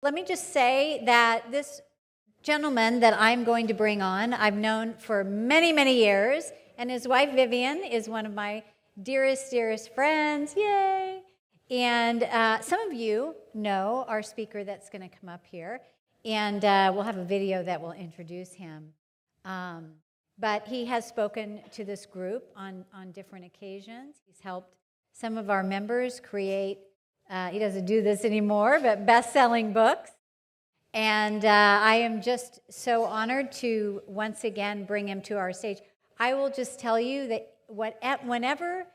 Let me just say that this gentleman that I'm going to bring on, I've known for many, many years, and his wife Vivian is one of my dearest, dearest friends. Yay! And some of you know our speaker that's going to come up here, and we'll have a video that will introduce him. But he has spoken to this group on different occasions. He's helped some of our members create, he doesn't do this anymore, but best-selling books. And I am just so honored to once again bring him to our stage. I will just tell you that whenever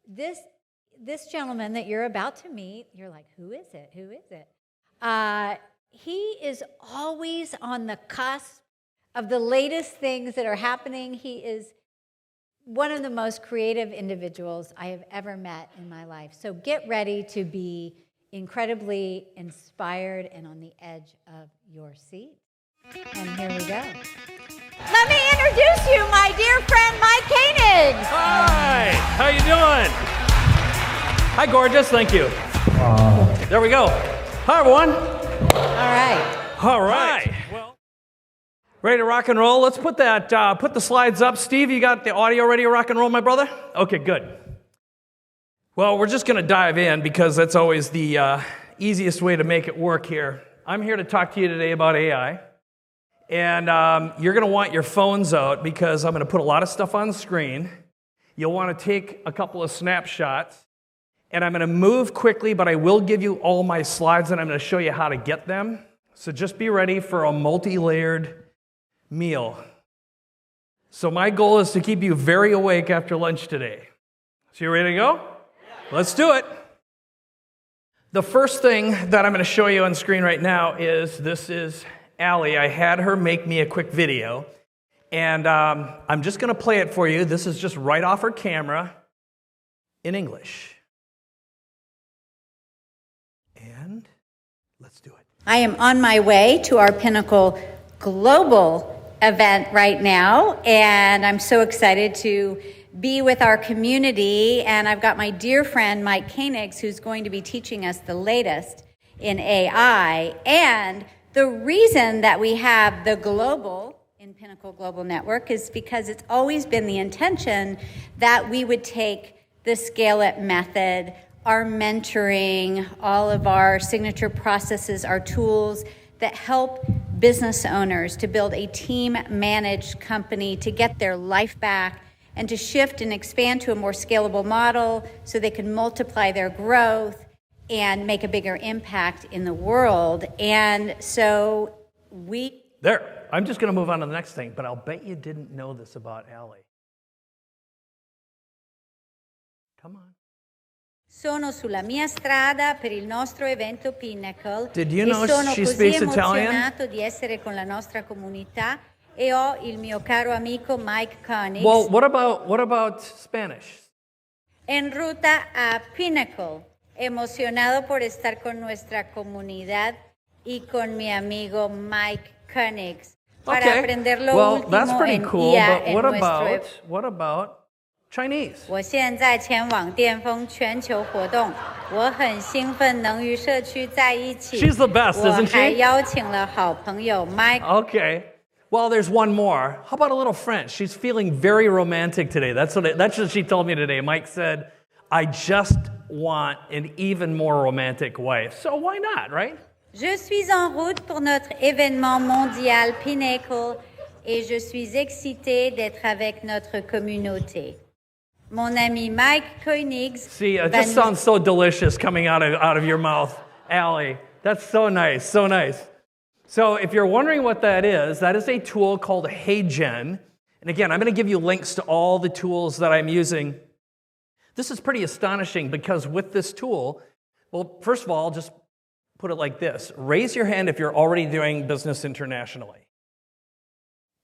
this gentleman that you're about to meet, you're like, who is it? Who is it? He is always on the cusp of the latest things that are happening. He is one of the most creative individuals I have ever met in my life. So get ready to be incredibly inspired and on the edge of your seat. And here we go. Let me introduce you, my dear friend, Mike Koenigs. Hi, how you doing? Hi, gorgeous, thank you. There we go. Hi, everyone. All right. All right. Well, ready to rock and roll? Let's put the slides up. Steve, you got the audio ready to rock and roll, my brother? Okay, good. Well, we're just going to dive in because that's always the easiest way to make it work here. I'm here to talk to you today about AI. And you're going to want your phones out because I'm going to put a lot of stuff on the screen. You'll want to take a couple of snapshots. And I'm going to move quickly, but I will give you all my slides, and I'm going to show you how to get them. So just be ready for a multi-layered meal. So my goal is to keep you very awake after lunch today. So you ready to go? Let's do it. The first thing that I'm going to show you on screen right now is this is Allie. I had her make me a quick video, and I'm just going to play it for you. This is just right off her camera in English. And let's do it. I am on my way to our Pinnacle Global event right now, and I'm so excited to be with our community. And I've got my dear friend Mike Koenigs, who's going to be teaching us the latest in AI. And the reason that we have the global in Pinnacle Global Network is because it's always been the intention that we would take the Scale It method, our mentoring, all of our signature processes, our tools that help business owners to build a team-managed company, to get their life back, and to shift and expand to a more scalable model so they can multiply their growth and make a bigger impact in the world. And so There. I'm just going to move on to the next thing, but I'll bet you didn't know this about Allie. Come on. Sono sulla mia strada per il nostro evento Pinnacle. Did you know e sono she così speaks Italian? emozionato di essere con la nostra comunità e ho il mio caro amico Mike Koenigs Well, what about Spanish? en ruta a Pinnacle, emocionado por estar con nuestra comunidad y con mi amigo Mike Koenigs para aprender lo well, último that's pretty en cool, IA but en what about Chinese? 我现在前往巅峰全球活动，我很兴奋能与社区在一起。 She's the best, isn't she? 我还邀请了好朋友 Mike。 Okay. Well, there's one more. How about a little French? She's feeling very romantic today. That's what she told me today. Mike said, I just want an even more romantic wife. So why not, right? Je suis en route pour notre événement mondial Pinnacle et je suis excitée d'être avec notre communauté. Mon ami Mike Koenigs. See, it just sounds so delicious coming out of your mouth, Allie. That's so nice, so nice. So if you're wondering what that is a tool called HeyGen. And again, I'm going to give you links to all the tools that I'm using. This is pretty astonishing because with this tool, well, first of all, just put it like this. Raise your hand if you're already doing business internationally.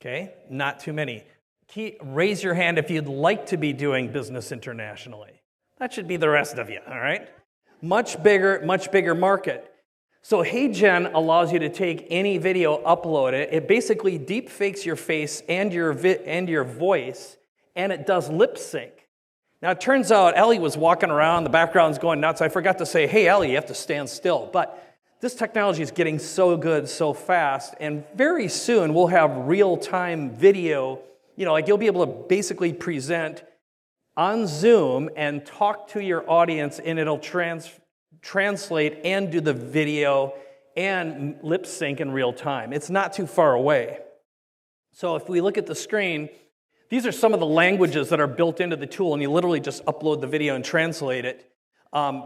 Okay? Not too many. Raise your hand if you'd like to be doing business internationally. That should be the rest of you, all right? Much bigger market. So HeyGen allows you to take any video, upload it. It basically deep fakes your face and your voice, and it does lip sync. Now, it turns out Ellie was walking around, the background's going nuts. I forgot to say, hey, Ellie, you have to stand still. But This technology is getting so good so fast, and very soon we'll have real-time video. Like you'll be able to basically present on Zoom and talk to your audience, and it'll translate and do the video and lip sync in real time. It's not too far away. So if we look at the screen, these are some of the languages that are built into the tool, and you literally just upload the video and translate it.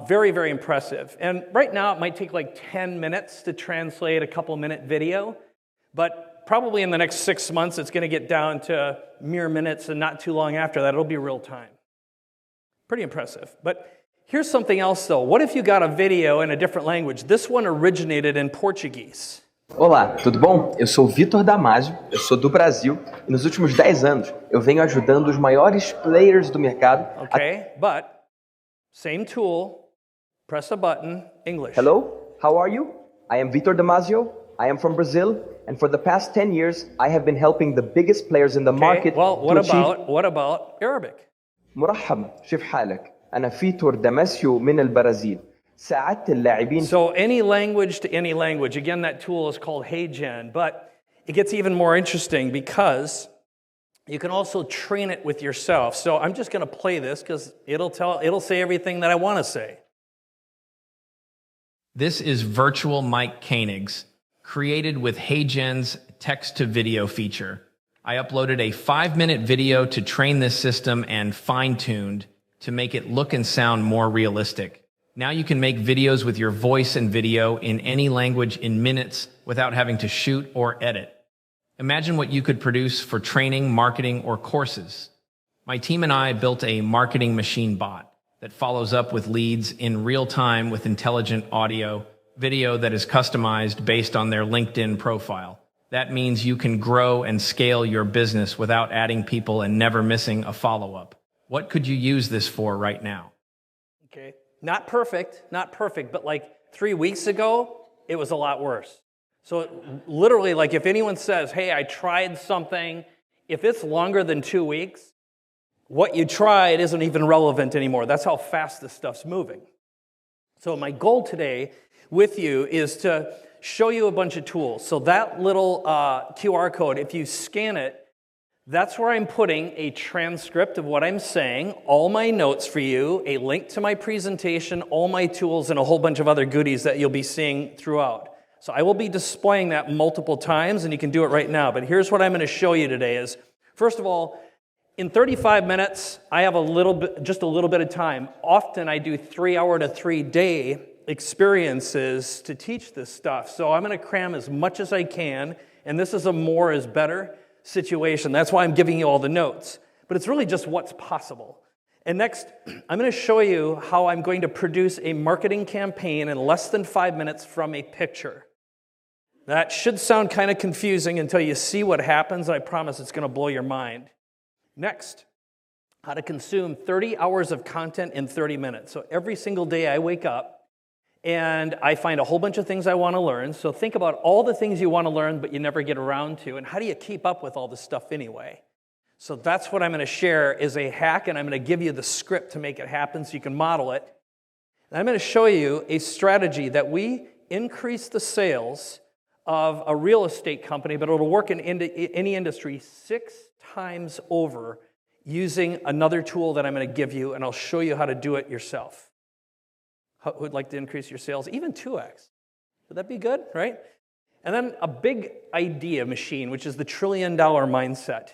Very, very impressive. And right now it might take like 10 minutes to translate a couple-minute video, but probably in the next 6 months it's going to get down to mere minutes, and not too long after that it'll be real time. Pretty impressive. But here's something else though. What if you got a video in a different language? This one originated in Portuguese. Olá, tudo bom? Eu sou Vitor Damasio, eu sou do Brasil e nos últimos 10 anos eu venho ajudando os maiores players do mercado. Okay, but same tool, press a button, English. Hello, how are you? I am Vitor Damasio, I am from Brazil, and for the past 10 years I have been helping the biggest players in the market. Well, what about Arabic? مرحبا، كيف حالك؟ أنا فيتور داماسيو من البرازيل. ساعدت اللاعبين. So any language to any language. Again, that tool is called HeyGen, but it gets even more interesting because you can also train it with yourself. So I'm just going to play this because it'll say everything that I want to say. This is virtual Mike Koenigs, created with HeyGen's text-to-video feature. I uploaded a 5-minute video to train this system and fine-tuned to make it look and sound more realistic. Now you can make videos with your voice and video in any language in minutes without having to shoot or edit. Imagine what you could produce for training, marketing, or courses. My team and I built a marketing machine bot that follows up with leads in real time with intelligent audio, video that is customized based on their LinkedIn profile. That means you can grow and scale your business without adding people and never missing a follow-up. What could you use this for right now? Okay, not perfect, but like 3 weeks ago, it was a lot worse. So literally, like if anyone says, hey, I tried something, if it's longer than 2 weeks, what you tried isn't even relevant anymore. That's how fast this stuff's moving. So my goal today with you is to show you a bunch of tools. So that little QR code, if you scan it, that's where I'm putting a transcript of what I'm saying, all my notes for you, a link to my presentation, all my tools, and a whole bunch of other goodies that you'll be seeing throughout. So I will be displaying that multiple times, and you can do it right now. But here's what I'm going to show you today is, first of all, in 35 minutes, I have just a little bit of time. Often I do 3-hour to 3-day experiences to teach this stuff. So I'm going to cram as much as I can, and this is a more is better situation. That's why I'm giving you all the notes. But it's really just what's possible. And next, I'm going to show you how I'm going to produce a marketing campaign in less than 5 minutes from a picture. That should sound kind of confusing until you see what happens, and I promise it's going to blow your mind. Next, how to consume 30 hours of content in 30 minutes. So every single day I wake up and I find a whole bunch of things I want to learn. So think about all the things you want to learn but you never get around to, and how do you keep up with all this stuff anyway? So that's what I'm going to share is a hack, and I'm going to give you the script to make it happen so you can model it. And I'm going to show you a strategy that we increase the sales of a real estate company, but it'll work in any industry 6 times over using another tool that I'm going to give you, and I'll show you how to do it yourself. Who would like to increase your sales? Even 2x. Would that be good, right? And then a big idea machine, which is the $1 trillion mindset.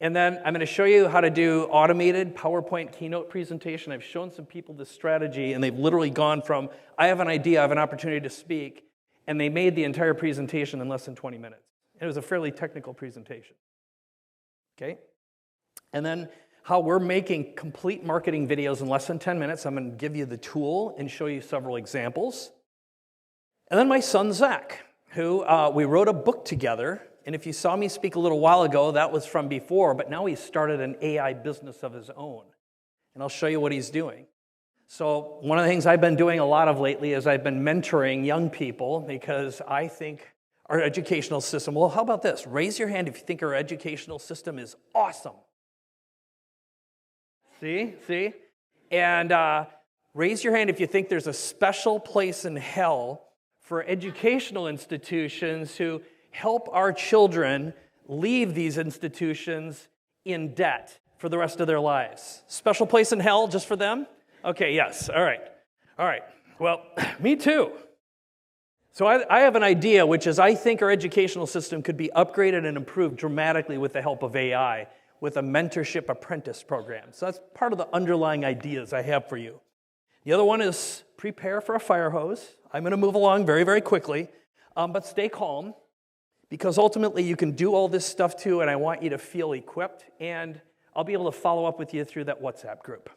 And then I'm going to show you how to do automated PowerPoint keynote presentation. I've shown some people this strategy, and they've literally gone from, I have an idea, I have an opportunity to speak, and they made the entire presentation in less than 20 minutes. And it was a fairly technical presentation. Okay? And then how we're making complete marketing videos in less than 10 minutes. I'm going to give you the tool and show you several examples. And then my son, Zach, who we wrote a book together. And if you saw me speak a little while ago, that was from before, but now he's started an AI business of his own. And I'll show you what he's doing. So one of the things I've been doing a lot of lately is I've been mentoring young people because I think our educational system, well, how about this? Raise your hand if you think our educational system is awesome. See? And raise your hand if you think there's a special place in hell for educational institutions who help our children leave these institutions in debt for the rest of their lives. Special place in hell just for them? Okay, yes, all right. All right, well, me too. So I have an idea, which is I think our educational system could be upgraded and improved dramatically with the help of AI, with a mentorship apprentice program. So that's part of the underlying ideas I have for you. The other one is prepare for a fire hose. I'm going to move along very, very quickly, but stay calm, because ultimately you can do all this stuff too, and I want you to feel equipped, and I'll be able to follow up with you through that WhatsApp group.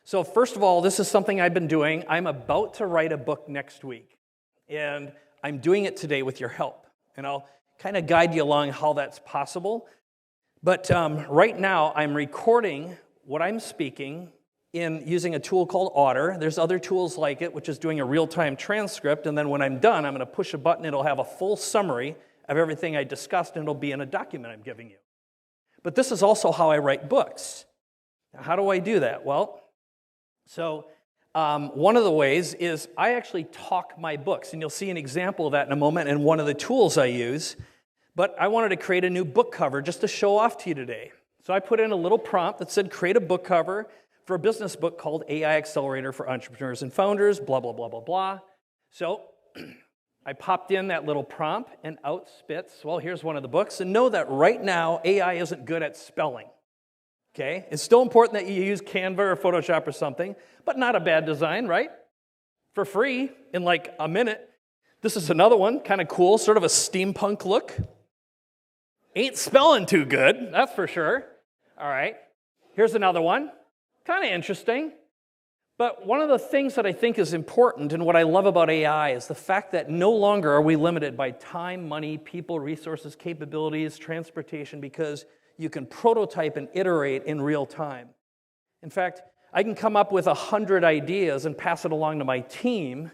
So first of all, this is something I've been doing. I'm about to write a book next week. And I'm doing it today with your help. And I'll kind of guide you along how that's possible. But right now, I'm recording what I'm speaking in using a tool called Otter. There's other tools like it, which is doing a real-time transcript. And then when I'm done, I'm going to push a button. It'll have a full summary of everything I discussed, and it'll be in a document I'm giving you. But this is also how I write books. Now, how do I do that? Well, one of the ways is I actually talk my books, and you'll see an example of that in a moment in one of the tools I use. But I wanted to create a new book cover just to show off to you today. So I put in a little prompt that said, create a book cover for a business book called AI Accelerator for Entrepreneurs and Founders, blah, blah, blah, blah, blah. So I popped in that little prompt, and out spits, well, here's one of the books. And know that right now, AI isn't good at spelling. Okay, it's still important that you use Canva or Photoshop or something, but not a bad design, right? For free, in like a minute. This is another one, kind of cool, sort of a steampunk look. Ain't spelling too good, that's for sure. All right, here's another one, kind of interesting. But one of the things that I think is important and what I love about AI is the fact that no longer are we limited by time, money, people, resources, capabilities, transportation, because you can prototype and iterate in real time. In fact, I can come up with 100 ideas and pass it along to my team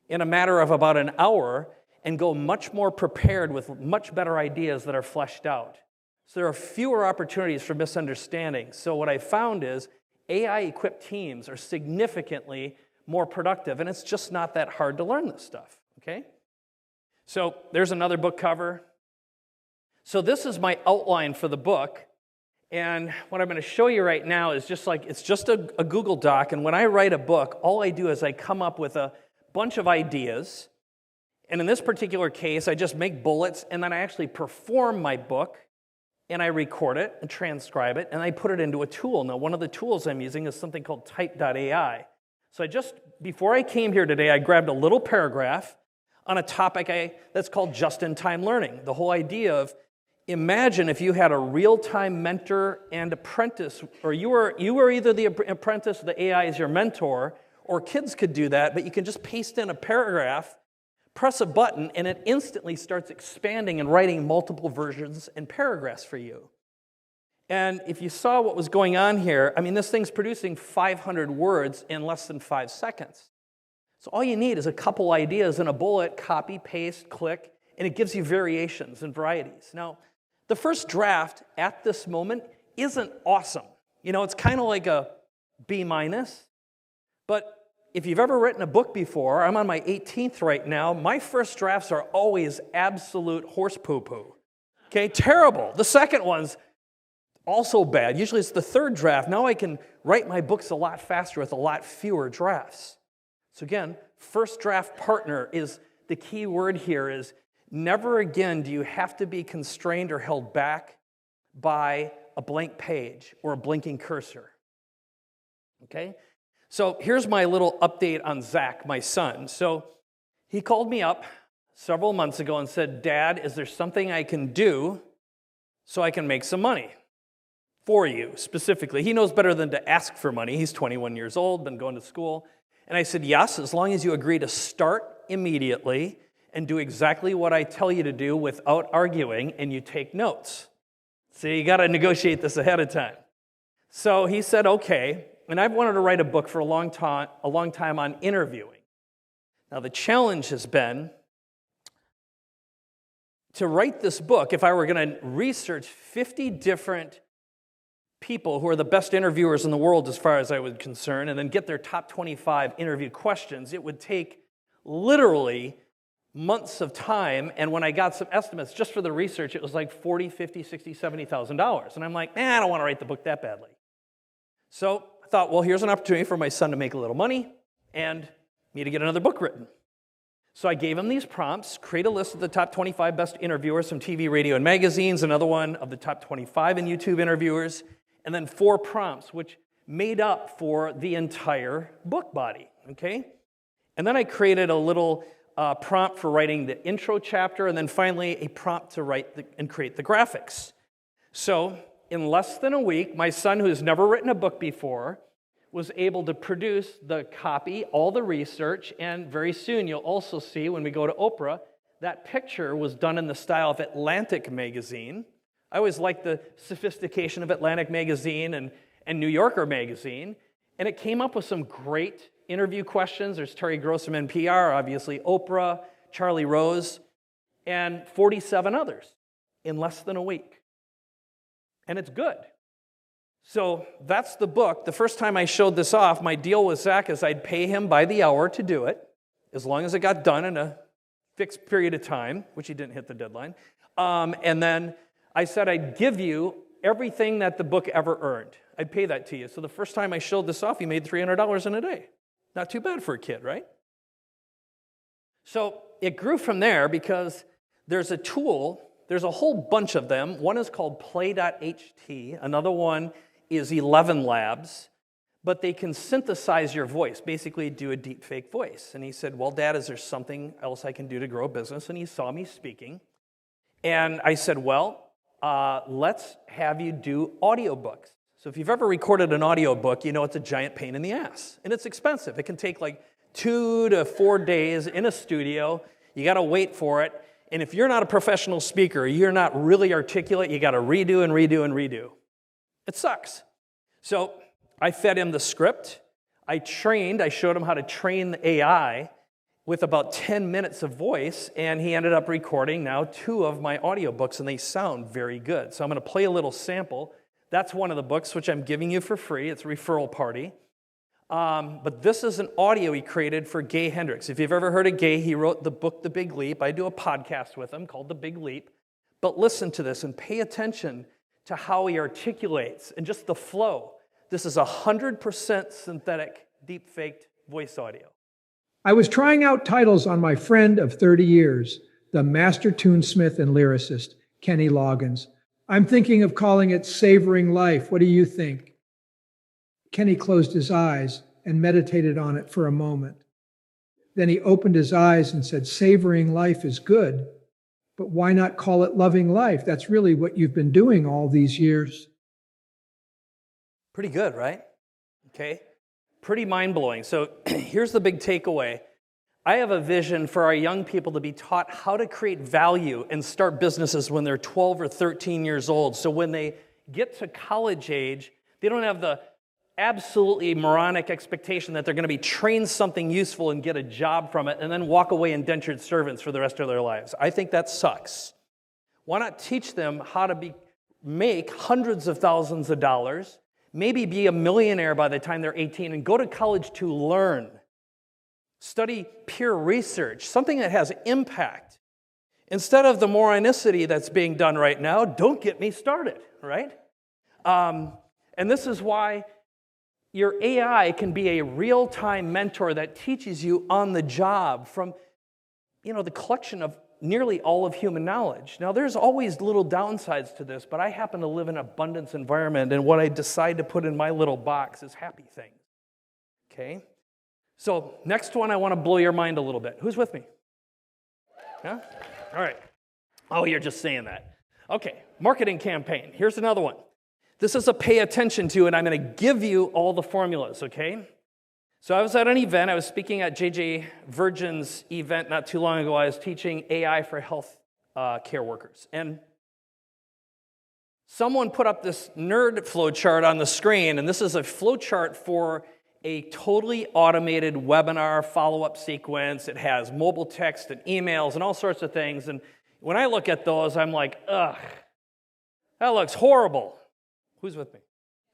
in a matter of about an hour and go much more prepared with much better ideas that are fleshed out. So there are fewer opportunities for misunderstanding. So what I found is AI-equipped teams are significantly more productive, and it's just not that hard to learn this stuff, okay? So there's another book cover. So this is my outline for the book, and what I'm going to show you right now is just like, it's just a Google Doc, and when I write a book, all I do is I come up with a bunch of ideas, and in this particular case, I just make bullets, and then I actually perform my book, and I record it and transcribe it, and I put it into a tool. Now, one of the tools I'm using is something called Type.ai. So before I came here today, I grabbed a little paragraph on a topic that's called just-in-time learning. The whole idea of, imagine if you had a real-time mentor and apprentice, or you were either the apprentice or the AI is your mentor, or kids could do that, but you can just paste in a paragraph, press a button, and it instantly starts expanding and writing multiple versions and paragraphs for you. And if you saw what was going on here, I mean, this thing's producing 500 words in less than 5 seconds. So all you need is a couple ideas and a bullet, copy, paste, click, and it gives you variations and varieties. Now, the first draft at this moment isn't awesome. You know, it's kind of like a B-, but if you've ever written a book before, I'm on my 18th right now, my first drafts are always absolute horse poo-poo. Okay, terrible. The second one's also bad. Usually it's the third draft. Now I can write my books a lot faster with a lot fewer drafts. So again, first draft partner is the key word here is never again do you have to be constrained or held back by a blank page or a blinking cursor. Okay? So here's my little update on Zach, my son. So he called me up several months ago and said, Dad, is there something I can do so I can make some money for you specifically? He knows better than to ask for money. He's 21 years old, been going to school. And I said, yes, as long as you agree to start immediately and do exactly what I tell you to do without arguing, and you take notes. So you got to negotiate this ahead of time. So he said, okay, and I've wanted to write a book for a long time on interviewing. Now the challenge has been to write this book, if I were going to research 50 different people who are the best interviewers in the world as far as I was concerned, and then get their top 25 interview questions, it would take literally months of time, and when I got some estimates just for the research, it was like $40,000, $50,000, $60,000, $70,000. And I'm like, I don't want to write the book that badly. So I thought, well, here's an opportunity for my son to make a little money and me to get another book written. So I gave him these prompts: create a list of the top 25 best interviewers from TV, radio, and magazines, another one of the top 25 in YouTube interviewers, and then 4 prompts, which made up for the entire book body, okay? And then I created a little prompt for writing the intro chapter, and then finally a prompt to write and create the graphics. So in less than a week, my son, who has never written a book before, was able to produce the copy, all the research, and very soon you'll also see when we go to Oprah, that picture was done in the style of Atlantic magazine. I always liked the sophistication of Atlantic magazine and New Yorker magazine, and it came up with some great interview questions. There's Terry Gross from NPR, obviously Oprah, Charlie Rose, and 47 others in less than a week. And it's good. So that's the book. The first time I showed this off, my deal with Zach is I'd pay him by the hour to do it, as long as it got done in a fixed period of time, which he didn't hit the deadline. And then I said I'd give you everything that the book ever earned. I'd pay that to you. So the first time I showed this off, he made $300 in a day. Not too bad for a kid, right? So it grew from there because there's a tool, there's a whole bunch of them. One is called Play.ht, another one is 11 Labs, but they can synthesize your voice, basically do a deep fake voice. And he said, well, Dad, is there something else I can do to grow a business? And he saw me speaking. And I said, well, let's have you do audiobooks. So if you've ever recorded an audiobook, you know it's a giant pain in the ass. And it's expensive. It can take like 2 to 4 days in a studio. You got to wait for it. And if you're not a professional speaker, you're not really articulate, you got to redo and redo and redo. It sucks. So I fed him the script. I showed him how to train the AI with about 10 minutes of voice, and he ended up recording now 2 of my audiobooks, and they sound very good. So I'm going to play a little sample. That's one of the books, which I'm giving you for free. It's a referral party. But this is an audio he created for Gay Hendricks. If you've ever heard of Gay, he wrote the book, The Big Leap. I do a podcast with him called The Big Leap. But listen to this and pay attention to how he articulates and just the flow. This is 100% synthetic, deep-faked voice audio. I was trying out titles on my friend of 30 years, the master tunesmith and lyricist, Kenny Loggins. I'm thinking of calling it Savoring Life. What do you think? Kenny closed his eyes and meditated on it for a moment. Then he opened his eyes and said, Savoring life is good, but why not call it Loving Life? That's really what you've been doing all these years. Pretty good, right? Okay. Pretty mind-blowing. So here's the big takeaway. I have a vision for our young people to be taught how to create value and start businesses when they're 12 or 13 years old. So when they get to college age, they don't have the absolutely moronic expectation that they're going to be trained something useful and get a job from it and then walk away indentured servants for the rest of their lives. I think that sucks. Why not teach them how to make hundreds of thousands of dollars, maybe be a millionaire by the time they're 18, and go to college to learn. Study peer research, something that has impact. Instead of the moronicity that's being done right now, don't get me started, right? And this is why your AI can be a real-time mentor that teaches you on the job from, the collection of nearly all of human knowledge. Now, there's always little downsides to this, but I happen to live in an abundance environment, and what I decide to put in my little box is happy things, okay? So, next one, I want to blow your mind a little bit. Who's with me? Yeah? All right. Oh, you're just saying that. Okay, marketing campaign. Here's another one. This is a pay attention to, and I'm going to give you all the formulas, okay? So I was at an event. I was speaking at J.J. Virgin's event not too long ago. I was teaching AI for health care workers. And someone put up this nerd flow chart on the screen, and this is a flow chart for a totally automated webinar follow-up sequence. It has mobile text and emails and all sorts of things. And when I look at those, I'm like, ugh, that looks horrible. Who's with me?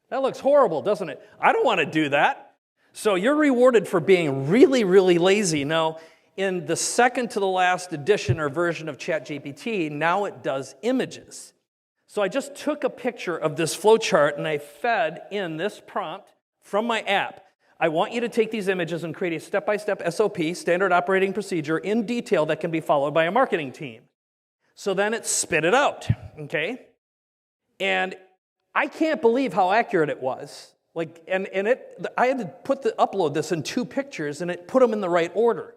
That looks horrible, doesn't it? I don't want to do that. So you're rewarded for being really, really lazy. Now, in the second to the last edition or version of ChatGPT, now it does images. So I just took a picture of this flowchart and I fed in this prompt from my app. I want you to take these images and create a step-by-step SOP, standard operating procedure, in detail that can be followed by a marketing team. So then it spit it out, okay? And I can't believe how accurate it was. I had to upload this in 2 pictures, and it put them in the right order.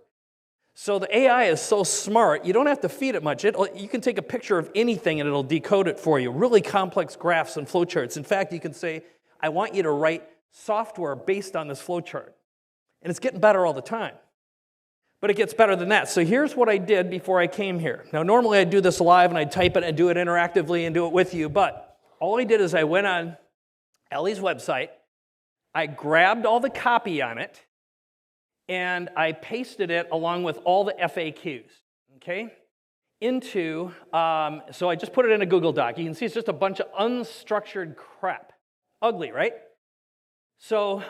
So the AI is so smart, you don't have to feed it much. You can take a picture of anything, and it'll decode it for you. Really complex graphs and flowcharts. In fact, you can say, I want you to write software based on this flowchart. And it's getting better all the time. But it gets better than that. So here's what I did before I came here. Now, normally I'd do this live, and I'd type it and do it interactively and do it with you. But all I did is I went on Ellie's website, I grabbed all the copy on it, and I pasted it along with all the FAQs, okay, so I just put it in a Google Doc. You can see it's just a bunch of unstructured crap. Ugly, right? So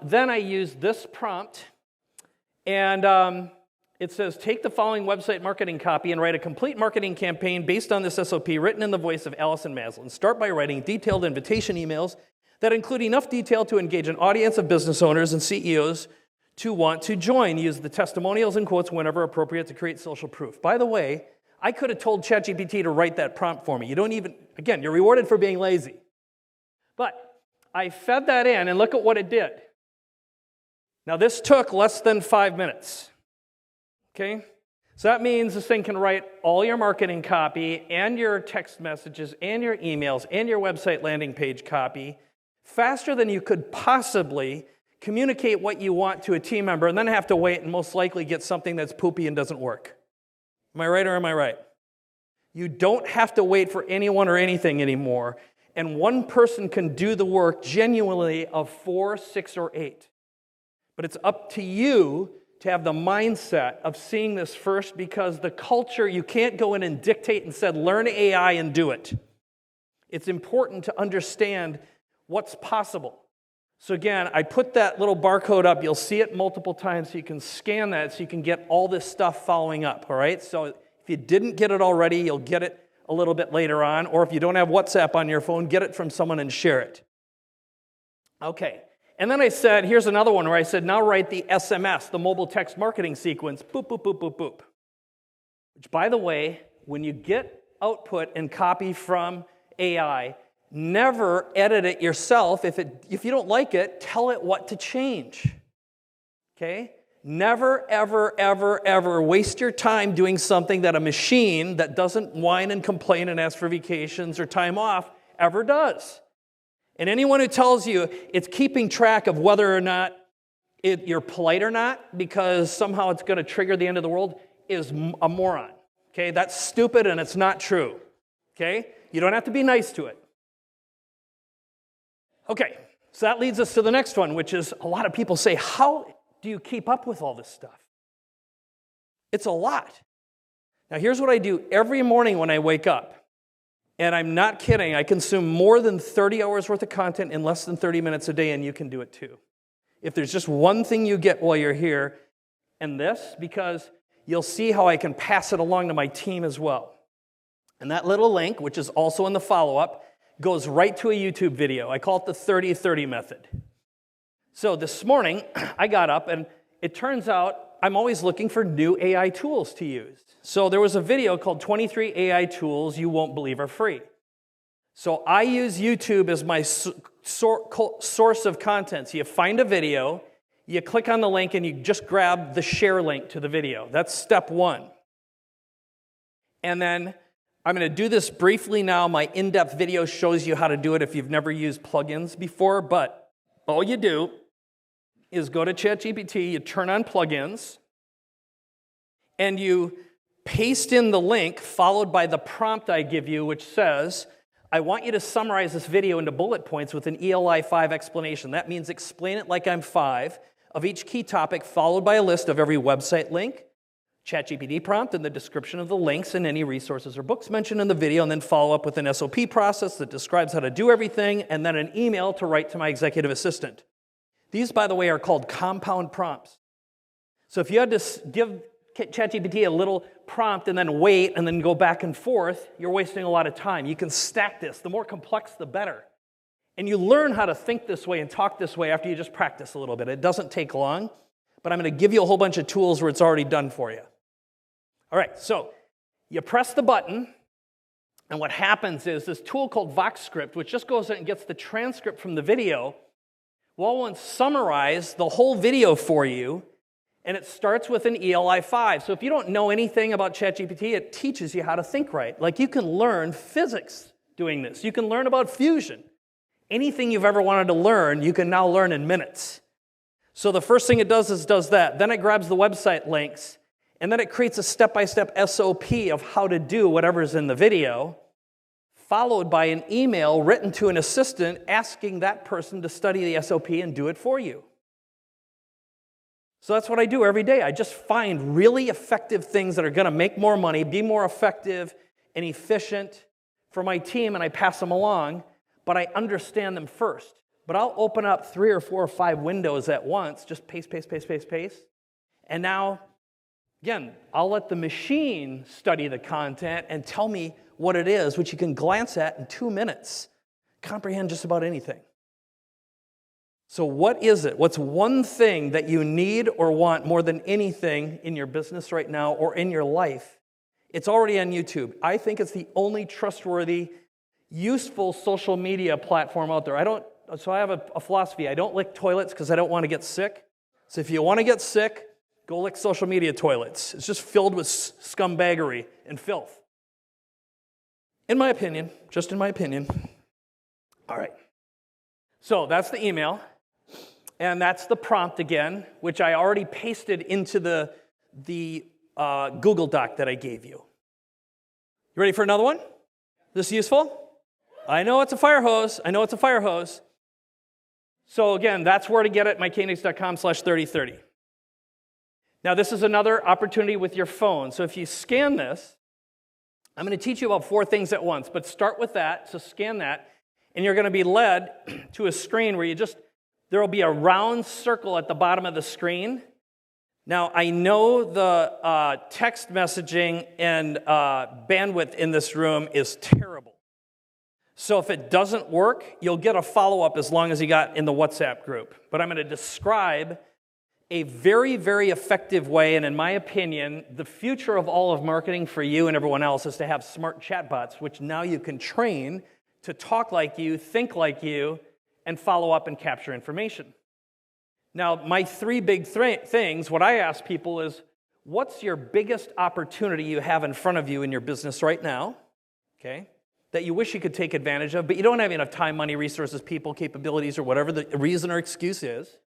then I used this prompt, and it says, take the following website marketing copy and write a complete marketing campaign based on this SOP written in the voice of Allison Maslon. Start by writing detailed invitation emails that include enough detail to engage an audience of business owners and CEOs to want to join. Use the testimonials and quotes whenever appropriate to create social proof. By the way, I could have told ChatGPT to write that prompt for me. Again, you're rewarded for being lazy. But I fed that in, and look at what it did. Now, this took less than 5 minutes. Okay? So that means this thing can write all your marketing copy and your text messages and your emails and your website landing page copy faster than you could possibly communicate what you want to a team member and then have to wait and most likely get something that's poopy and doesn't work. Am I right or am I right? You don't have to wait for anyone or anything anymore, and one person can do the work genuinely of 4, 6, or 8. But it's up to you to have the mindset of seeing this first, because the culture, you can't go in and dictate and say, learn AI and do it. It's important to understand what's possible. So again, I put that little barcode up. You'll see it multiple times, so you can scan that so you can get all this stuff following up, all right? So if you didn't get it already, you'll get it a little bit later on, or if you don't have WhatsApp on your phone, get it from someone and share it. Okay, and then I said, here's another one where I said, now write the SMS, the mobile text marketing sequence, boop, boop, boop, boop, boop. Which, by the way, when you get output and copy from AI, never edit it yourself. If you don't like it, tell it what to change. Okay? Never, ever, ever, ever waste your time doing something that a machine that doesn't whine and complain and ask for vacations or time off ever does. And anyone who tells you it's keeping track of whether or not you're polite or not because somehow it's going to trigger the end of the world is a moron. Okay? That's stupid and it's not true. Okay? You don't have to be nice to it. Okay, so that leads us to the next one, which is a lot of people say, how do you keep up with all this stuff? It's a lot. Now, here's what I do every morning when I wake up. And I'm not kidding. I consume more than 30 hours worth of content in less than 30 minutes a day, and you can do it too. If there's just one thing you get while you're here, and this, because you'll see how I can pass it along to my team as well. And that little link, which is also in the follow-up, goes right to a YouTube video. I call it the 30-30 method. So this morning, I got up, and it turns out I'm always looking for new AI tools to use. So there was a video called 23 AI Tools You Won't Believe Are Free. So I use YouTube as my source of content. So you find a video, you click on the link, and you just grab the share link to the video. That's step 1. And then I'm going to do this briefly now. My in-depth video shows you how to do it if you've never used plugins before, but all you do is go to ChatGPT, you turn on plugins, and you paste in the link followed by the prompt I give you, which says, I want you to summarize this video into bullet points with an ELI 5 explanation. That means explain it like I'm 5 of each key topic, followed by a list of every website link, ChatGPT prompt, and the description of the links and any resources or books mentioned in the video, and then follow up with an SOP process that describes how to do everything, and then an email to write to my executive assistant. These, by the way, are called compound prompts. So if you had to give ChatGPT a little prompt and then wait and then go back and forth, you're wasting a lot of time. You can stack this. The more complex, the better. And you learn how to think this way and talk this way after you just practice a little bit. It doesn't take long, but I'm going to give you a whole bunch of tools where it's already done for you. All right, so you press the button, and what happens is this tool called VoxScript, which just goes in and gets the transcript from the video, will summarize the whole video for you, and it starts with an ELI 5. So if you don't know anything about ChatGPT, it teaches you how to think right. Like you can learn physics doing this. You can learn about fusion. Anything you've ever wanted to learn, you can now learn in minutes. So the first thing it does is does that. Then it grabs the website links, and then it creates a step-by-step SOP of how to do whatever's in the video, followed by an email written to an assistant asking that person to study the SOP and do it for you. So that's what I do every day. I just find really effective things that are going to make more money, be more effective and efficient for my team, and I pass them along, but I understand them first. But I'll open up 3 or 4 or 5 windows at once, just paste. And now, again, I'll let the machine study the content and tell me what it is, which you can glance at in 2 minutes, comprehend just about anything. So what is it? What's one thing that you need or want more than anything in your business right now or in your life? It's already on YouTube. I think it's the only trustworthy, useful social media platform out there. So I have a philosophy. I don't lick toilets because I don't want to get sick. So if you want to get sick, go lick social media toilets. It's just filled with scumbaggery and filth. In my opinion, just in my opinion. All right. So that's the email. And that's the prompt again, which I already pasted into the Google Doc that I gave you. You ready for another one? This useful? I know it's a fire hose. So again, that's where to get it, mykoenigs.com/3030. Now this is another opportunity with your phone. So if you scan this, I'm going to teach you about 4 things at once, but start with that, so scan that, and you're going to be led to a screen where there will be a round circle at the bottom of the screen. Now, I know the text messaging and bandwidth in this room is terrible. So if it doesn't work, you'll get a follow-up as long as you got in the WhatsApp group. But I'm going to describe a very, very effective way, and in my opinion, the future of all of marketing for you and everyone else is to have smart chatbots, which now you can train to talk like you, think like you, and follow up and capture information. Now, my 3 big things, what I ask people is, what's your biggest opportunity you have in front of you in your business right now, okay, that you wish you could take advantage of, but you don't have enough time, money, resources, people, capabilities, or whatever the reason or excuse is?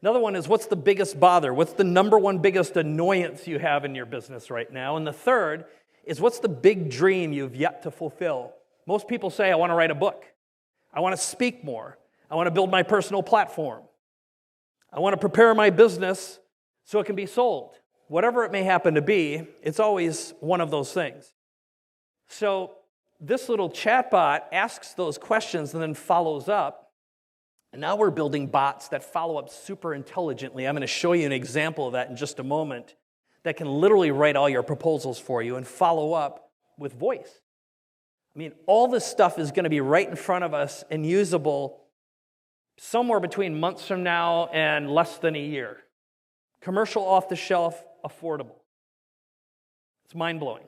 Another one is, what's the biggest bother? What's the number one biggest annoyance you have in your business right now? And the third is, what's the big dream you've yet to fulfill? Most people say, I want to write a book. I want to speak more. I want to build my personal platform. I want to prepare my business so it can be sold. Whatever it may happen to be, it's always one of those things. So this little chatbot asks those questions and then follows up. And now we're building bots that follow up super intelligently. I'm going to show you an example of that in just a moment that can literally write all your proposals for you and follow up with voice. I mean, all this stuff is going to be right in front of us and usable somewhere between months from now and less than a year. Commercial, off-the-shelf, affordable. It's mind-blowing.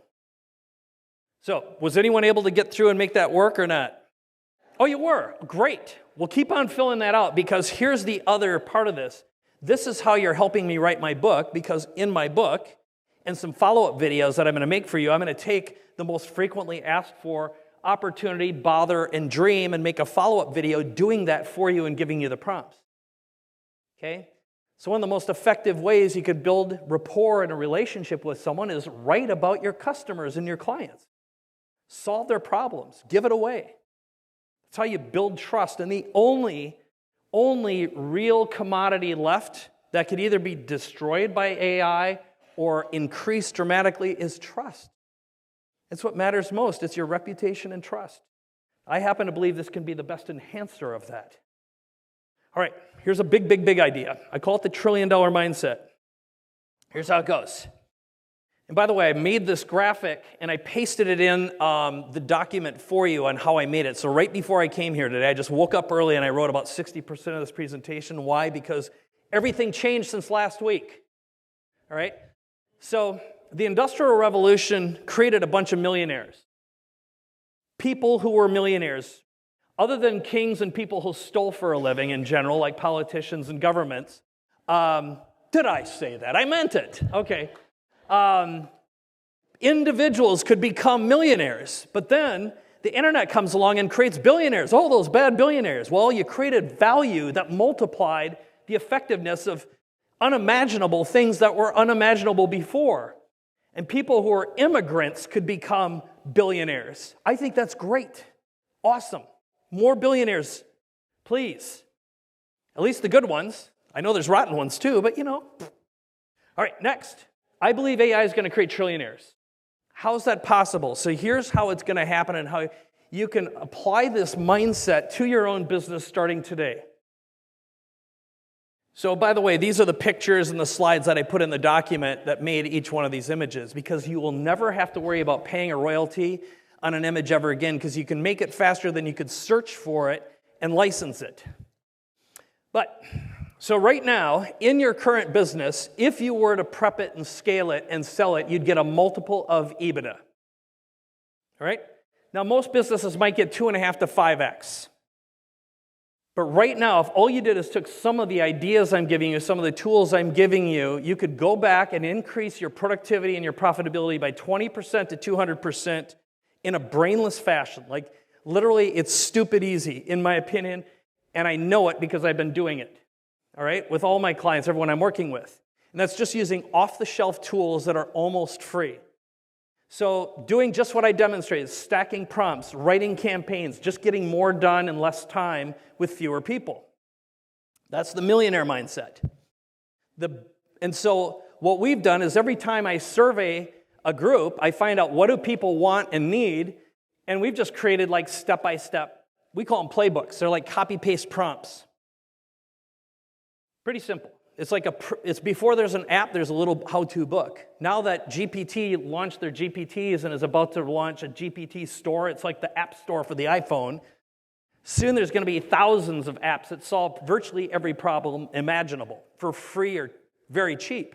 So, was anyone able to get through and make that work or not? Oh, you were? Great. Well, keep on filling that out, because here's the other part of this. This is how you're helping me write my book, because in my book and some follow-up videos that I'm going to make for you, I'm going to take the most frequently asked for opportunity, bother, and dream and make a follow-up video doing that for you and giving you the prompts. Okay? So one of the most effective ways you could build rapport in a relationship with someone is write about your customers and your clients. Solve their problems. Give it away. That's how you build trust. And the only real commodity left that could either be destroyed by AI or increased dramatically is trust. It's what matters most. It's your reputation and trust. I happen to believe this can be the best enhancer of that. All right, here's a big idea. I call it the $1 trillion mindset. Here's how it goes. And by the way, I made this graphic and I pasted it in the document for you on how I made it. So right before I came here today, I just woke up early and I wrote about 60% of this presentation. Why? Because everything changed since last week. All right? So the Industrial Revolution created a bunch of millionaires. People who were millionaires. Other than kings and people who stole for a living in general, like politicians and governments. Did I say that? I meant it. Okay. Individuals could become millionaires, but then the internet comes along and creates billionaires. Oh, those bad billionaires. Well, you created value that multiplied the effectiveness of unimaginable things that were unimaginable before. And people who are immigrants could become billionaires. I think that's great. Awesome. More billionaires, please. At least the good ones. I know there's rotten ones too, but All right, next. I believe AI is going to create trillionaires. How is that possible? So here's how it's going to happen and how you can apply this mindset to your own business starting today. So by the way, these are the pictures and the slides that I put in the document that made each one of these images, because you will never have to worry about paying a royalty on an image ever again, because you can make it faster than you could search for it and license it. So right now, in your current business, if you were to prep it and scale it and sell it, you'd get a multiple of EBITDA. All right? Now, most businesses might get 2.5 to 5x. But right now, if all you did is took some of the ideas I'm giving you, some of the tools I'm giving you, you could go back and increase your productivity and your profitability by 20% to 200% in a brainless fashion. Like, literally, it's stupid easy, in my opinion, and I know it because I've been doing it. All right, with all my clients, everyone I'm working with. And that's just using off-the-shelf tools that are almost free. So doing just what I demonstrated, stacking prompts, writing campaigns, just getting more done in less time with fewer people. That's the millionaire mindset. And so what we've done is every time I survey a group, I find out what do people want and need, and we've just created like step-by-step, we call them playbooks. They're like copy-paste prompts. Pretty simple. It's before there's an app, there's a little how-to book. Now that GPT launched their GPTs and is about to launch a GPT store, it's like the app store for the iPhone. Soon there's going to be thousands of apps that solve virtually every problem imaginable for free or very cheap.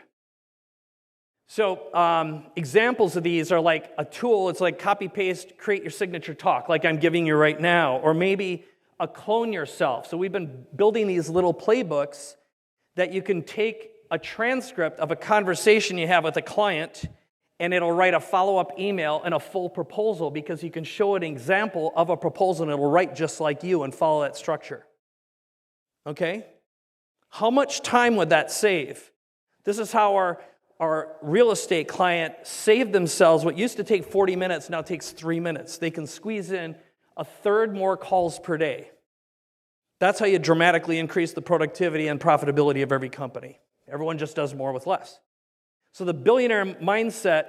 So examples of these are like a tool, it's like copy-paste, create your signature talk, like I'm giving you right now, or maybe a clone yourself. So we've been building these little playbooks that you can take a transcript of a conversation you have with a client, and it'll write a follow-up email and a full proposal, because you can show an example of a proposal and it'll write just like you and follow that structure. Okay? How much time would that save? This is how our real estate client saved themselves. What used to take 40 minutes now takes 3 minutes. They can squeeze in a third more calls per day. That's how you dramatically increase the productivity and profitability of every company. Everyone just does more with less. So the billionaire mindset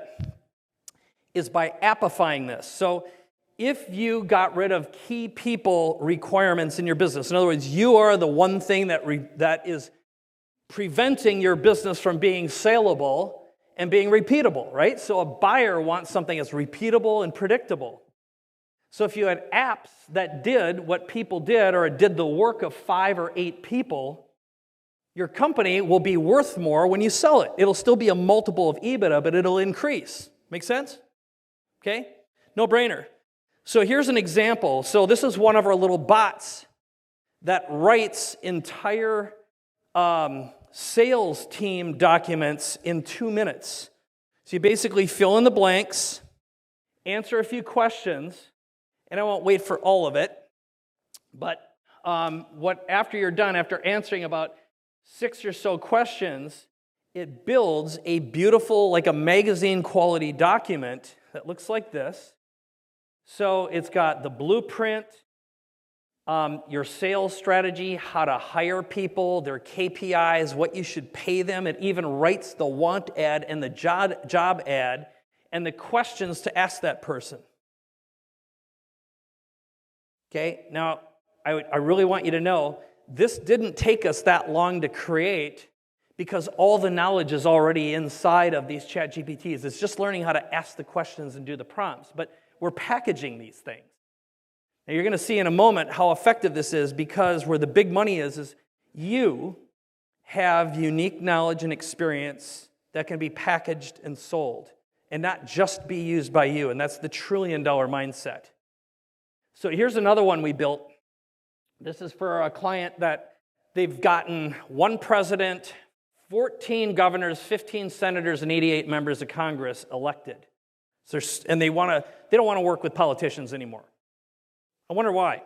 is by appifying this. So if you got rid of key people requirements in your business, in other words, you are the one thing that is preventing your business from being saleable and being repeatable, right? So a buyer wants something that's repeatable and predictable. So if you had apps that did what people did, or did the work of 5 or 8 people, your company will be worth more when you sell it. It'll still be a multiple of EBITDA, but it'll increase. Make sense? Okay? No brainer. So here's an example. So this is one of our little bots that writes entire sales team documents in 2 minutes. So you basically fill in the blanks, answer a few questions, and I won't wait for all of it, but after you're done, after answering about 6 or so questions, it builds a beautiful, like a magazine quality document that looks like this. So it's got the blueprint, your sales strategy, how to hire people, their KPIs, what you should pay them. It even writes the want ad and the job ad and the questions to ask that person. Okay, now I really want you to know this didn't take us that long to create, because all the knowledge is already inside of these chat GPTs. It's just learning how to ask the questions and do the prompts. But we're packaging these things. Now you're going to see in a moment how effective this is, because where the big money is you have unique knowledge and experience that can be packaged and sold and not just be used by you. And that's the $1 trillion mindset. So here's another one we built. This is for a client that they've gotten 1 president, 14 governors, 15 senators, and 88 members of Congress elected. So, and they don't want to work with politicians anymore. I wonder why.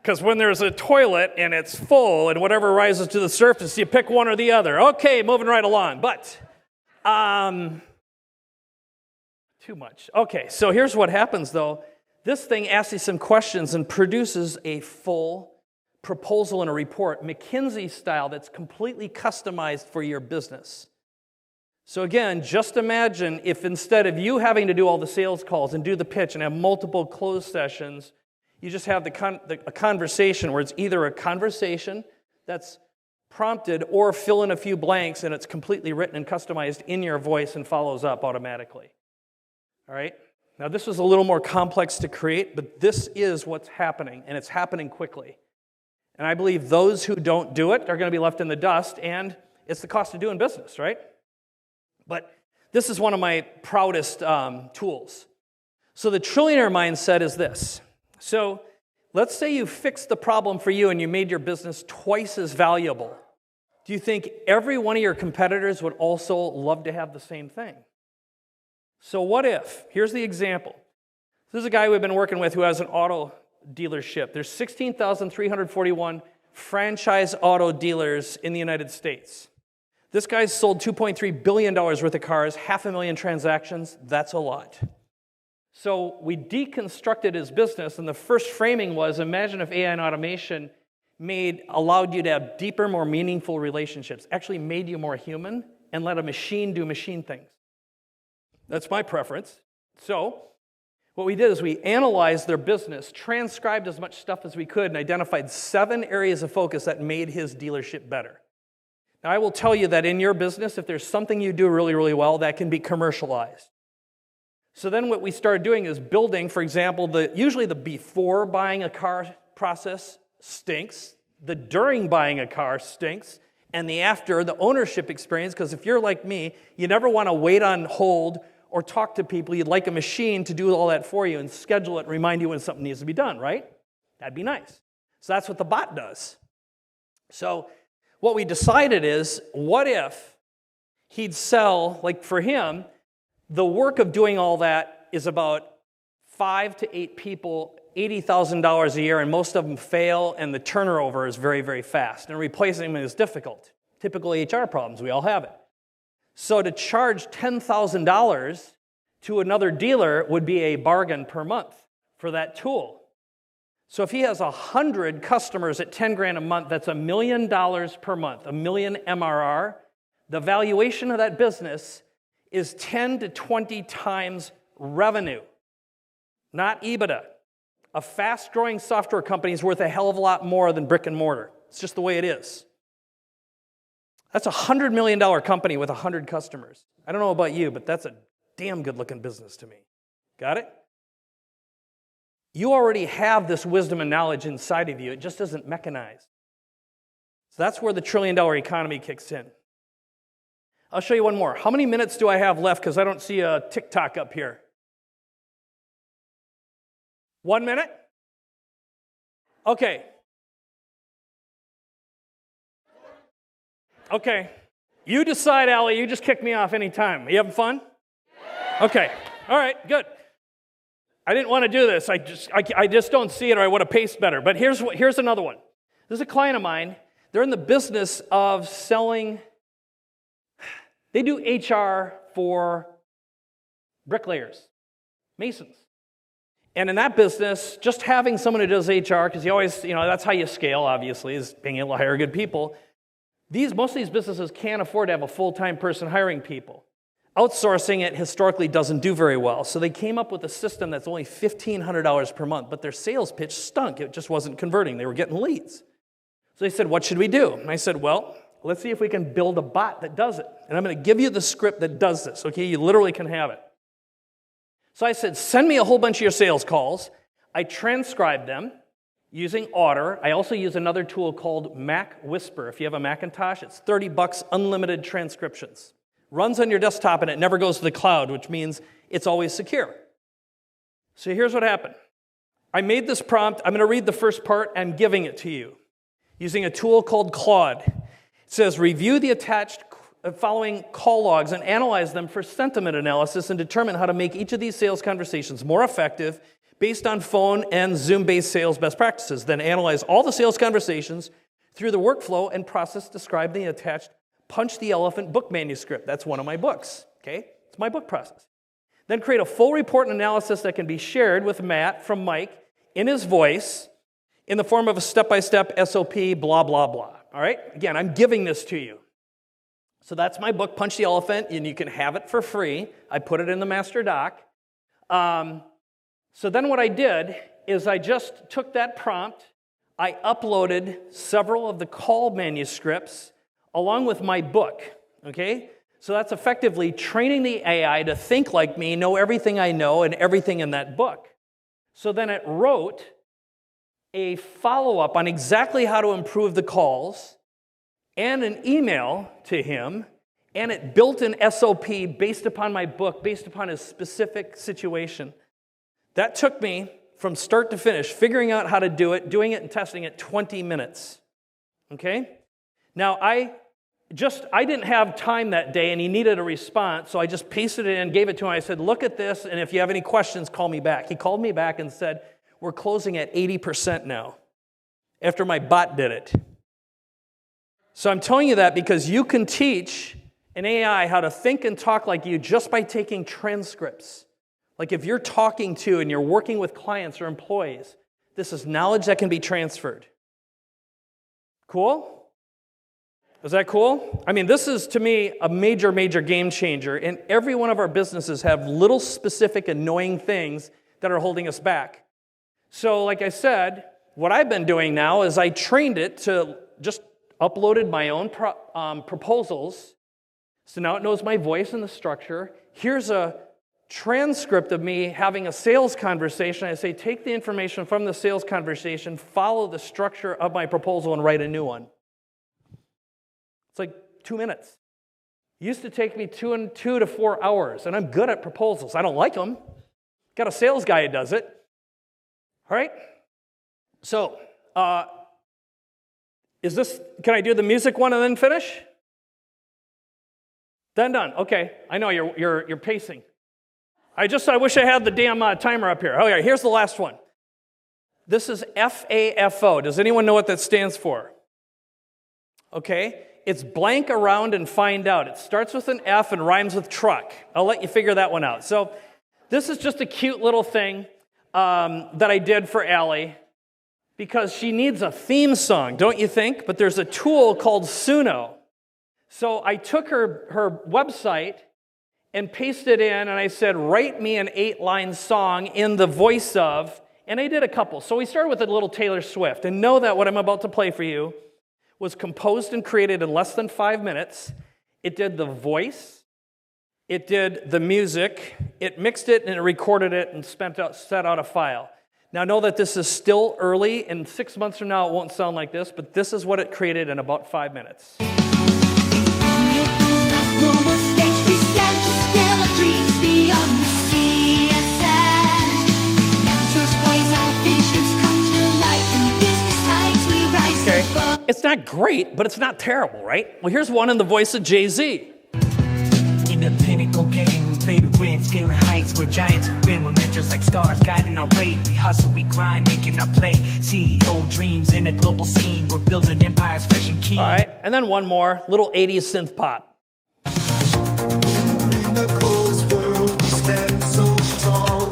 Because when there's a toilet and it's full and whatever rises to the surface, you pick one or the other. Okay, moving right along. But, too much. Okay, so here's what happens though. This thing asks you some questions and produces a full proposal and a report, McKinsey style, that's completely customized for your business. So again, just imagine if instead of you having to do all the sales calls and do the pitch and have multiple close sessions, you just have a conversation where it's either a conversation that's prompted or fill in a few blanks and it's completely written and customized in your voice and follows up automatically. All right? Now this was a little more complex to create, but this is what's happening, and it's happening quickly. And I believe those who don't do it are going to be left in the dust, and it's the cost of doing business, right? But this is one of my proudest tools. So the trillionaire mindset is this. So let's say you fixed the problem for you and you made your business twice as valuable. Do you think every one of your competitors would also love to have the same thing? So what if? Here's the example. This is a guy we've been working with who has an auto dealership. There's 16,341 franchise auto dealers in the United States. This guy's sold $2.3 billion worth of cars, 500,000 transactions. That's a lot. So we deconstructed his business, and the first framing was, imagine if AI and automation allowed you to have deeper, more meaningful relationships, actually made you more human, and let a machine do machine things. That's my preference. So what we did is we analyzed their business, transcribed as much stuff as we could, and identified 7 areas of focus that made his dealership better. Now, I will tell you that in your business, if there's something you do really, really well, that can be commercialized. So then what we started doing is building, for example, usually the before buying a car process stinks, the during buying a car stinks, and the after, the ownership experience, because if you're like me, you never want to wait on hold or talk to people. You'd like a machine to do all that for you and schedule it and remind you when something needs to be done, right? That'd be nice. So that's what the bot does. So what we decided is, what if he'd sell, like for him, the work of doing all that is about 5 to 8 people, $80,000 a year, and most of them fail, and the turnover is very, very fast. And replacing them is difficult. Typical HR problems, we all have it. So to charge $10,000 to another dealer would be a bargain per month for that tool. So if he has 100 customers at $10,000 a month, that's $1 million per month, $1 million MRR. The valuation of that business is 10 to 20 times revenue, not EBITDA. A fast-growing software company is worth a hell of a lot more than brick and mortar. It's just the way it is. That's a $100 million company with 100 customers. I don't know about you, but that's a damn good-looking business to me. Got it? You already have this wisdom and knowledge inside of you. It just isn't mechanized. So that's where the $1 trillion economy kicks in. I'll show you one more. How many minutes do I have left? Because I don't see a TikTok up here. 1 minute? Okay. Okay. You decide, Allie. You just kick me off anytime. Are you having fun? Okay. All right, good. I didn't want to do this. I just don't see it, or I would have paced better. But here's another one. This is a client of mine. They're in the business of selling. They do HR for bricklayers, masons. And in that business, just having someone who does HR, because you always, that's how you scale, obviously, is being able to hire good people. Most of these businesses can't afford to have a full-time person hiring people. Outsourcing it historically doesn't do very well. So they came up with a system that's only $1,500 per month, but their sales pitch stunk. It just wasn't converting. They were getting leads. So they said, what should we do? And I said, well, let's see if we can build a bot that does it. And I'm going to give you the script that does this, okay? You literally can have it. So I said, send me a whole bunch of your sales calls. I transcribed them using Otter. I also use another tool called Mac Whisper. If you have a Macintosh, it's $30, unlimited transcriptions. Runs on your desktop and it never goes to the cloud, which means it's always secure. So here's what happened. I made this prompt. I'm going to read the first part and giving it to you using a tool called Claude. It says, review the attached following call logs and analyze them for sentiment analysis and determine how to make each of these sales conversations more effective based on phone and Zoom-based sales best practices. Then analyze all the sales conversations through the workflow and process described in the attached Punch the Elephant book manuscript. That's one of my books, okay? It's my book process. Then create a full report and analysis that can be shared with Matt from Mike in his voice in the form of a step-by-step SOP, blah, blah, blah. All right? Again, I'm giving this to you. So that's my book, Punch the Elephant, and you can have it for free. I put it in the master doc. So then what I did is I just took that prompt, I uploaded several of the call manuscripts along with my book, okay? So that's effectively training the AI to think like me, know everything I know and everything in that book. So then it wrote a follow-up on exactly how to improve the calls and an email to him, and it built an SOP based upon my book, based upon his specific situation. That took me from start to finish, figuring out how to do it, doing it and testing it 20 minutes. Okay? Now, I didn't have time that day, and he needed a response, so I just pasted it in, gave it to him. I said, look at this, and if you have any questions, call me back. He called me back and said, we're closing at 80% now, after my bot did it. So I'm telling you that because you can teach an AI how to think and talk like you just by taking transcripts. Like if you're talking to and you're working with clients or employees, this is knowledge that can be transferred. Cool? Is that cool? I mean, this is, to me, a major, major game changer, and every one of our businesses have little specific annoying things that are holding us back. So, like I said, what I've been doing now is I trained it to just uploaded my own proposals, so now it knows my voice and the structure. Here's a transcript of me having a sales conversation. I say, take the information from the sales conversation, follow the structure of my proposal, and write a new one. It's like 2 minutes. It used to take me 2 to 4 hours, and I'm good at proposals. I don't like them. Got a sales guy who does it. All right? So, can I do the music one and then finish? Then done. Okay. I know you're pacing. I wish I had the damn timer up here. Oh yeah, here's the last one. This is FAFO. Does anyone know what that stands for? Okay. It's blank around and find out. It starts with an F and rhymes with truck. I'll let you figure that one out. So this is just a cute little thing that I did for Allie because she needs a theme song, don't you think? But there's a tool called Suno. So I took her website and pasted in, and I said, write me an 8-line song in the voice of, and I did a couple. So we started with a little Taylor Swift, and know that what I'm about to play for you was composed and created in less than 5 minutes. It did the voice, it did the music, it mixed it, and it recorded it and set out a file. Now know that this is still early, and 6 months from now it won't sound like this, but this is what it created in about 5 minutes. Okay. It's not great, but it's not terrible, right? Well, here's one in the voice of Jay-Z. In the pinnacle game, favorite wins, scaling heights where giants win. We're mentors like stars guiding our way. We hustle, we grind, making our play. CEO dreams in a global scene. We're building empires fresh and keen. All right, and then one more, little 80s synth pop. In the coldest world, we stand so tall.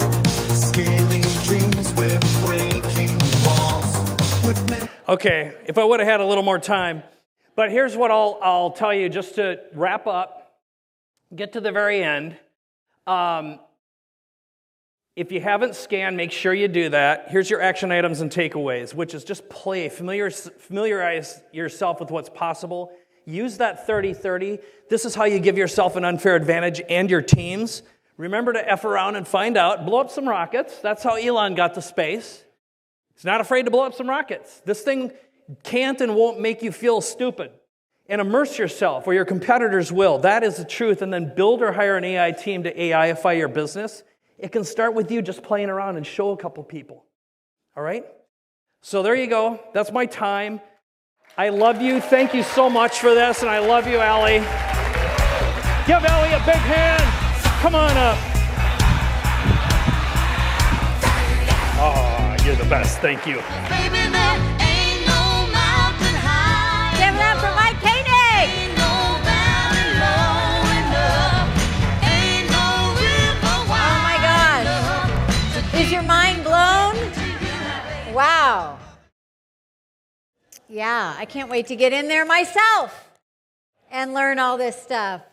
Scaling dreams, we're breaking walls. Okay, if I would have had a little more time. But here's what I'll tell you just to wrap up, get to the very end. If you haven't scanned, make sure you do that. Here's your action items and takeaways, which is just play, familiarize yourself with what's possible, Use that 30-30. This is how you give yourself an unfair advantage and your teams. Remember to F around and find out. Blow up some rockets. That's how Elon got to space. He's not afraid to blow up some rockets. This thing can't and won't make you feel stupid. And immerse yourself, or your competitors will. That is the truth. And then build or hire an AI team to AIify your business. It can start with you just playing around and show a couple people. All right? So there you go. That's my time. I love you. Thank you so much for this. And I love you, Allie. Give Allie a big hand. Come on up. Oh, you're the best. Thank you. Baby, there ain't no mountain high. Give it up for Mike Koenigs. Ain't no valley low enough. Ain't no river wide. Oh my gosh. Is your mind blown? Wow. Yeah, I can't wait to get in there myself and learn all this stuff.